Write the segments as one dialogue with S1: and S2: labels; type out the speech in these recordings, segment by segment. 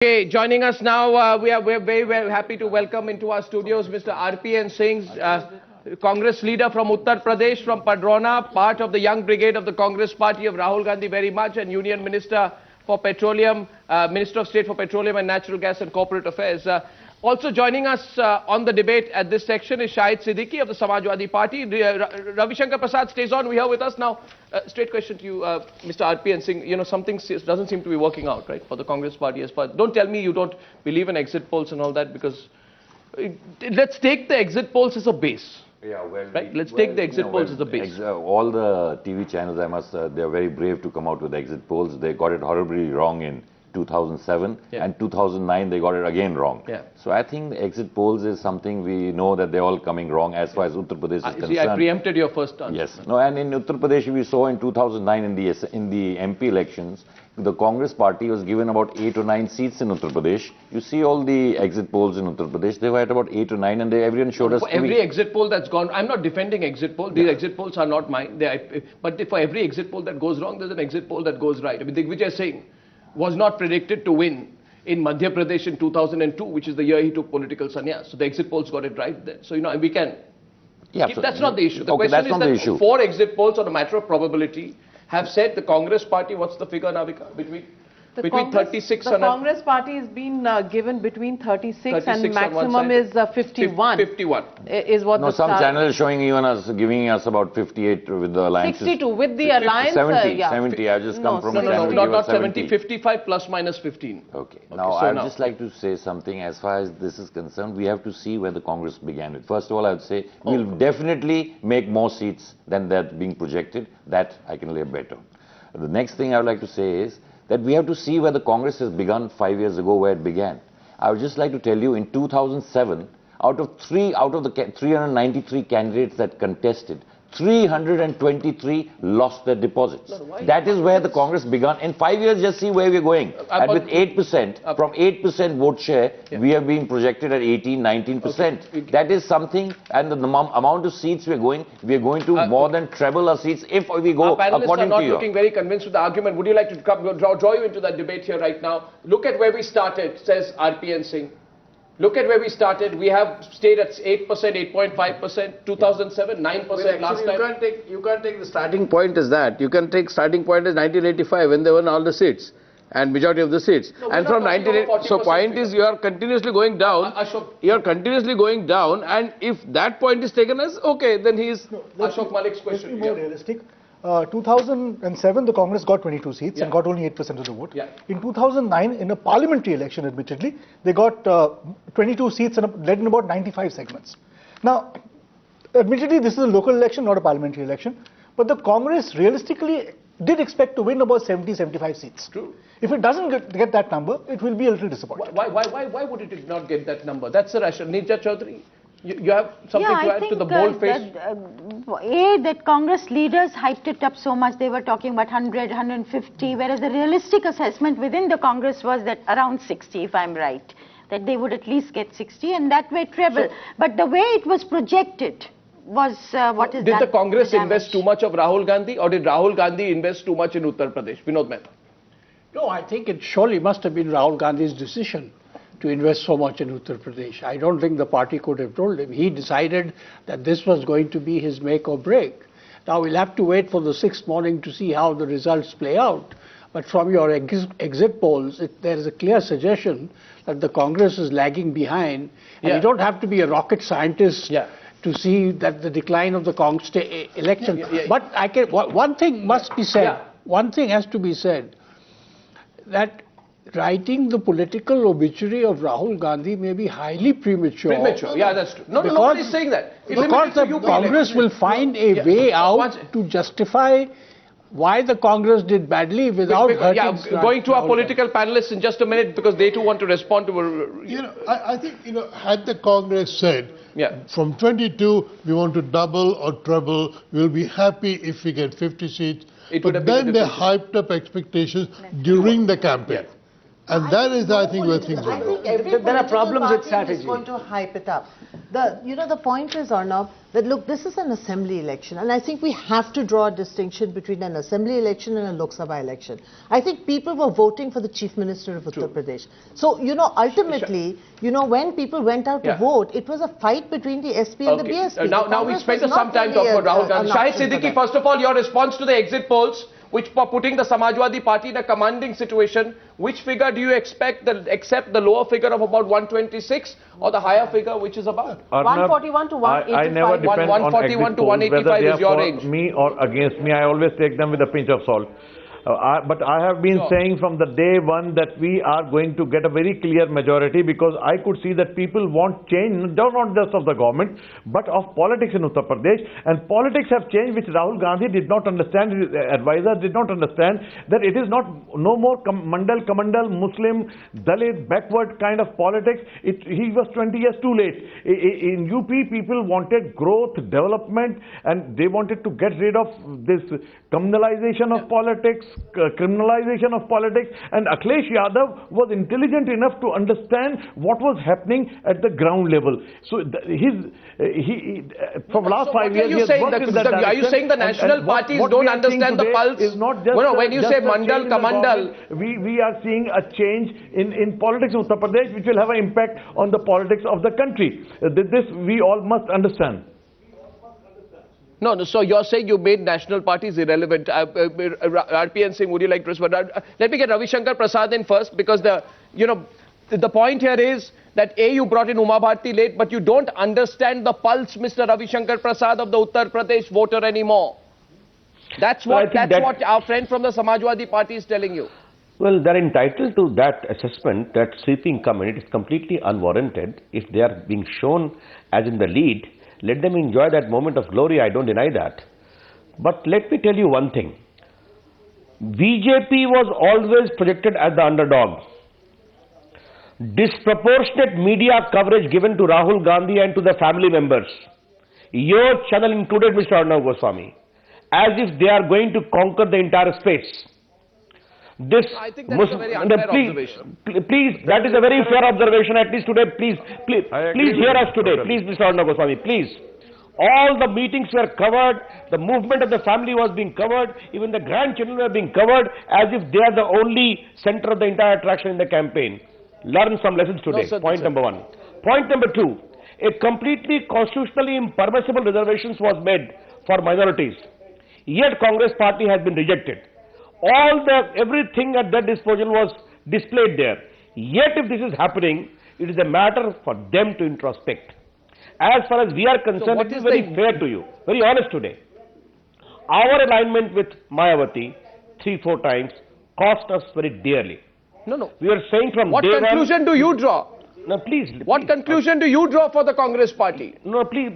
S1: Okay, joining us now, we're very happy to welcome into our studios Mr. RPN Singh, Congress leader from Uttar Pradesh, from Padrona, part of the young brigade of the Congress party of Rahul Gandhi very much, and Union Minister for Petroleum, Minister of State for Petroleum and Natural Gas and Corporate Affairs. Also joining us on the debate at this section is Shahid Siddiqui of the Samajwadi Party. Ravi Shankar Prasad stays on. We're here with us now. Straight question to you, Mr. RPN Singh. You know, something doesn't seem to be working out, right, for the Congress party as far. Don't tell me you don't believe in exit polls and all that, because let's take the exit polls as a base.
S2: Yeah, well,
S1: right. Let's take the exit polls as a base.
S2: All the TV channels, I must, they're very brave to come out with exit polls. They got it horribly wrong in 2007 and 2009 they got it again wrong. So I think the exit polls is something we know that they're all coming wrong as far as Uttar Pradesh is concerned.
S1: See, I preempted your first answer.
S2: Yes. No, and in Uttar Pradesh we saw in 2009 in the MP elections, the Congress party was given about 8 or 9 seats in Uttar Pradesh. You see all the exit polls in Uttar Pradesh, they were at about 8 or 9 and everyone showed us...
S1: For every exit poll that's gone, I'm not defending exit polls, these exit polls are not mine. But for every exit poll that goes wrong, there's an exit poll that goes right. I mean, Digvijay is saying, was not predicted to win in Madhya Pradesh in 2002, which is the year he took political sannyas. So the exit polls got it right there. So, you know, we can... that's not the issue. The question is that 4 exit polls on a matter of probability have said the Congress party, what's the figure, Navika, between 36
S3: and... The Congress party has been given between 36 and maximum is 51.
S1: 51.
S3: Is what
S2: no, some channels showing even us, giving us about 58 with the alliances.
S3: 62 with the alliance.
S2: 70, 70. I just come from a channel.
S1: No, not 70, 55 plus minus 15.
S2: Okay. Now, I would just like to say something as far as this is concerned. We have to see where the Congress began with. First of all, I would say we'll definitely make more seats than that being projected. That I can lay a bet on. The next thing I would like to say is that we have to see where the Congress has begun 5 years ago, where it began. I would just like to tell you, in 2007, out of the 393 candidates that contested, 323 lost their deposits. That is where the Congress began. In 5 years, just see where we're going. And with 8%, from 8% vote share, we have been projected at 18, 19%. That is something, and the amount of seats we are going to more than treble our seats if we go according to you.
S1: Our panelists are not looking very convinced with the argument. Would you like to draw you into that debate here right now? Look at where we started, says RPN Singh. Look at where we started. We have stayed at 8%, 8.5%, 2007, 9% last time.
S4: You can't take the starting point as that. You can take starting point as 1985 when they won all the seats and majority of the seats. No, and from 1980, so point is you are continuously going down. You are continuously going down, and if that point is taken as okay, then he is.
S1: No, Ashok Malik's question.
S5: Let's be more realistic. 2007, the Congress got 22 seats and got only 8% of the vote. In 2009, in a parliamentary election, admittedly, they got 22 seats and led in about 95 segments. Now, admittedly, this is a local election, not a parliamentary election, but the Congress realistically did expect to win about 70, 75 seats.
S1: True.
S5: If it doesn't get that number, it will be a little disappointing.
S1: Why would it not get that number? That's the rationale. Nirja Chaudhary? You have something to add to the bold face?
S6: That Congress leaders hyped it up so much. They were talking about 100, 150, whereas the realistic assessment within the Congress was that around 60, if I'm right, that they would at least get 60 and that way treble. But the way it was projected was what is
S1: that? Did the Congress invest too much of Rahul Gandhi, or did Rahul Gandhi invest too much in Uttar Pradesh? Vinod Mehta.
S7: No, I think it surely must have been Rahul Gandhi's decision to invest so much in Uttar Pradesh. I don't think the party could have told him. He decided that this was going to be his make or break. Now we'll have to wait for the 6th morning to see how the results play out. But from your exit polls, there is a clear suggestion that the Congress is lagging behind. And you don't have to be a rocket scientist to see that the decline of the Congress election. But one thing must be said. One thing has to be said, that writing the political obituary of Rahul Gandhi may be highly premature.
S1: Premature, yeah, that's true. No, nobody's saying that.
S7: Because the Congress will find a way out to justify why the Congress did badly without hurting.
S1: Going to our political panelists in just a minute, because they too want to respond to...
S8: I think, had the Congress said, from 22, we want to double or treble, we'll be happy if we get 50 seats. But then they hyped up expectations during the campaign. And that is, I think, where things
S9: I
S8: are
S9: think
S8: going.
S9: every
S10: There are problems with
S9: political party
S10: strategy.
S9: is going to hype it up. The point is, Arnab, that look, this is an assembly election, and I think we have to draw a distinction between an assembly election and a Lok Sabha election. I think people were voting for the Chief Minister of Uttar Pradesh. So, ultimately, when people went out to vote, it was a fight between the SP and the BSP.
S1: Now we spent some time talking about Rahul Gandhi. Shahid Siddiqui, first of all, your response to the exit polls, which are putting the Samajwadi Party in a commanding situation. Which figure do you expect, accept the lower figure of about 126 or the higher figure, which is about?
S3: 141 to 185.
S11: I never depend on
S1: 141
S11: exit
S1: to
S11: polls,
S1: 185
S11: whether they
S1: is
S11: are
S1: your
S11: for
S1: range.
S11: me or against me. I always take them with a pinch of salt. But I have been saying from the day one that we are going to get a very clear majority, because I could see that people want change, not just of the government, but of politics in Uttar Pradesh. And politics have changed, which Rahul Gandhi did not understand, his advisor did not understand, that it is no more Mandal, Kamandal, Muslim, Dalit, backward kind of politics. He was 20 years too late. In UP, people wanted growth, development, and they wanted to get rid of this communalization of politics, criminalization of politics, and Akhilesh Yadav was intelligent enough to understand what was happening at the ground level. So from last 5 years, he has worked in that direction.
S1: Are you saying the national parties don't understand the pulse?
S11: Is not just
S1: when you say Mandal, Kamandal,
S11: we are seeing a change in politics in Uttar Pradesh, which will have an impact on the politics of the country. This we all must understand.
S1: No, so you're saying you made national parties irrelevant. RPN Singh, would you like to respond? Let me get Ravi Shankar Prasad in first, because the point here is that you brought in Uma Bharti late, but you don't understand the pulse, Mr. Ravi Shankar Prasad, of the Uttar Pradesh voter anymore. That's what our friend from the Samajwadi Party is telling you.
S12: Well, they're entitled to that assessment, that sweeping comment. It is completely unwarranted. If they are being shown as in the lead, let them enjoy that moment of glory, I don't deny that. But let me tell you one thing. BJP was always projected as the underdog. Disproportionate media coverage given to Rahul Gandhi and to the family members. Your channel included, Mr. Arnab Goswami, as if they are going to conquer the entire space.
S1: I think that's a very unfair observation.
S12: Please, that is a very fair observation, at least today. Please hear us today. Please, Mr. Arnab Goswami, please. All the meetings were covered, the movement of the family was being covered, even the grandchildren were being covered, as if they are the only center of the entire attraction in the campaign. Learn some lessons today. Point number one. Point number two, a completely constitutionally impermissible reservations was made for minorities. Yet Congress party has been rejected. Everything at their disposal was displayed there. Yet if this is happening, it is a matter for them to introspect. As far as we are concerned, it is very fair to you, very honest today. Our alignment with Mayawati 3-4 times cost us very dearly.
S1: No.
S12: We are saying from
S1: what
S12: day one...
S1: What conclusion do you draw?
S12: No, please.
S1: What conclusion do you draw for the Congress party?
S12: No, please.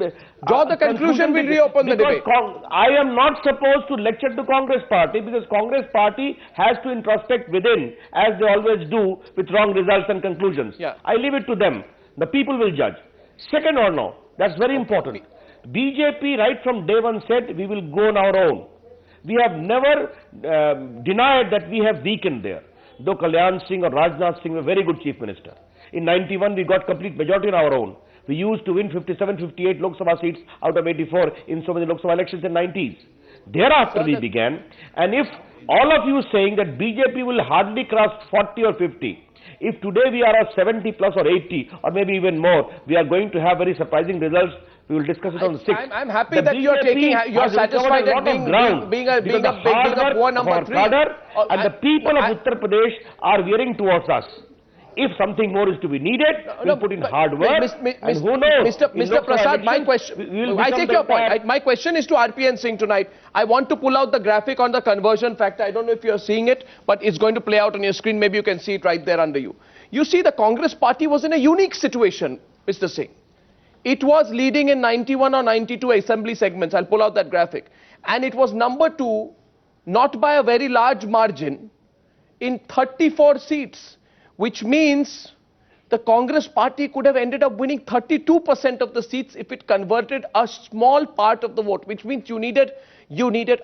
S1: Draw the conclusion, we'll reopen the debate.
S12: I am not supposed to lecture to Congress party, because Congress party has to introspect within, as they always do, with wrong results and conclusions.
S1: Yeah.
S12: I leave it to them. The people will judge. Second or no, that's very important. BJP right from day one said we will go on our own. We have never denied that we have weakened there. Though Kalyan Singh or Rajnath Singh were very good chief minister. In 91, we got complete majority on our own. We used to win 57, 58 Lok Sabha seats out of 84 in so many Lok Sabha elections in 90s. Thereafter we began, and if all of you saying that BJP will hardly cross 40 or 50, if today we are at 70 plus or 80 or maybe even more, we are going to have very surprising results. We will discuss it on the 6th.
S1: I'm happy that you are satisfied at being a poor number 3.
S12: And the people of Uttar Pradesh are veering towards us. If something more is to be needed, we'll put in hard work. And who knows?
S1: Mr. Prasad, my question, I take your point. My question is to RPN Singh tonight. I want to pull out the graphic on the conversion factor. I don't know if you're seeing it, but it's going to play out on your screen. Maybe you can see it right there under you. You see, the Congress party was in a unique situation, Mr. Singh. It was leading in 91 or 92 assembly segments. I'll pull out that graphic. And it was number 2, not by a very large margin, in 34 seats. Which means the Congress party could have ended up winning 32% of the seats if it converted a small part of the vote, which means you needed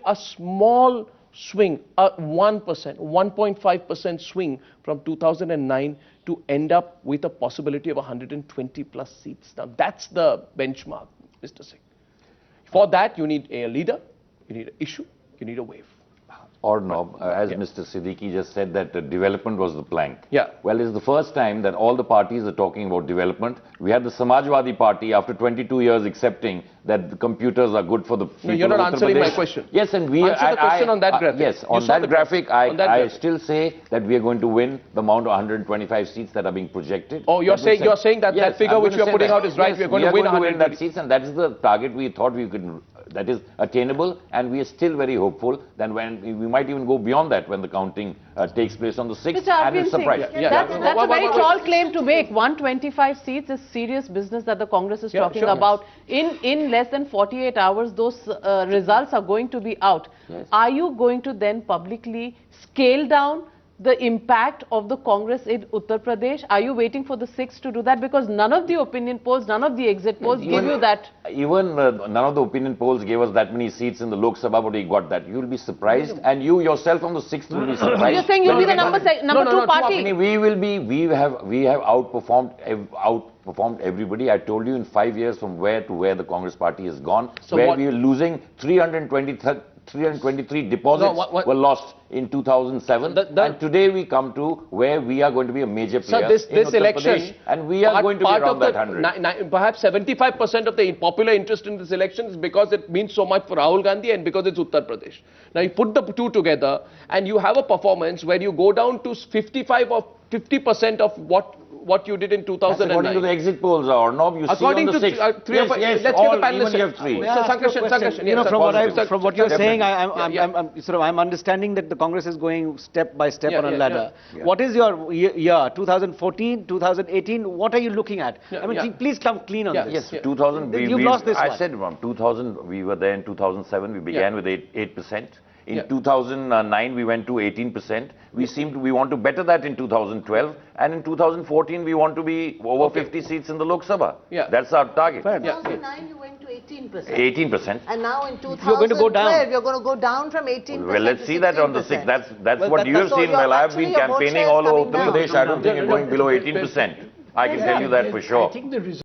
S1: a small swing, 1%, 1.5% swing from 2009 to end up with a possibility of 120 plus seats. Now that's the benchmark, Mr. Singh. For that you need a leader, you need an issue, you need a wave.
S2: Arnab, as Mr. Siddiqui just said, that development was the plank.
S1: Yeah.
S2: Well, it's the first time that all the parties are talking about development. We had the Samajwadi Party after 22 years accepting that the computers are good for the people.
S1: No, you're not
S2: of Uttar
S1: answering
S2: Pradesh.
S1: my question.
S2: Yes, and we...
S1: Answer the question on that graphic.
S2: Yes, on that graphic, I still say that we are going to win the amount of 125 seats that are being projected.
S1: Oh, you're saying that
S2: yes,
S1: that figure which you're putting out is right.
S2: Yes,
S1: we're going to win 120
S2: that seats, and that is the target we thought we could... That is attainable, and we are still very hopeful that when we might even go beyond that when the counting takes place on the 6th, and it's surprise.
S3: That's a very tall claim to make. 125 seats is serious business that the Congress is talking about. In less than 48 hours, those results are going to be out.
S2: Yes.
S3: Are you going to then publicly scale down the impact of the Congress in Uttar Pradesh? Are you waiting for the 6th to do that? Because none of the opinion polls, none of the exit polls give you that.
S2: Even none of the opinion polls gave us that many seats in the Lok Sabha, but we got that. You'll be surprised, and you yourself on the 6th will be surprised.
S3: You're saying you'll be the number two party?
S2: We have outperformed everybody. I told you in 5 years from where to where the Congress party has gone, so where we are losing 323 deposits were lost in 2007, and today we come to where we are going to be a major player
S1: this
S2: in Uttar
S1: election,
S2: Pradesh, and we are going to be around that 100.
S1: Perhaps 75% of the popular interest in this election is because it means so much for Rahul Gandhi and because it's Uttar Pradesh. Now you put the two together and you have a performance where you go down to 55 or 50% of what you did in 2009.
S2: That's according to the exit polls, Arnab. You
S1: according
S2: see on the 6th.
S1: Let's get the panelists.
S2: You have three.
S10: From what you're saying, I'm understanding that the Congress is going step by step on a ladder.
S2: Yeah.
S10: What is your year? 2014, 2018? What are you looking at? Please come clean on this.
S2: Yes, 2000.
S10: You've lost this
S2: I
S10: one.
S2: said from 2000. We were there in 2007. We began with 8%. In 2009, we went to 18%. We want to better that in 2012, and in 2014, we want to be over 50 seats in the Lok Sabha. That's our target.
S9: In 2009, you went to 18%.
S2: 18%.
S9: And now in 2012,
S10: you're going to go down.
S9: You're going to go down from 18%.
S2: Well, let's see that on the 6th. That's what you have
S9: so
S2: seen. Well, I've been campaigning all over Uttar Pradesh. I don't think you're going below 18%. I can tell you that for sure.
S7: I think the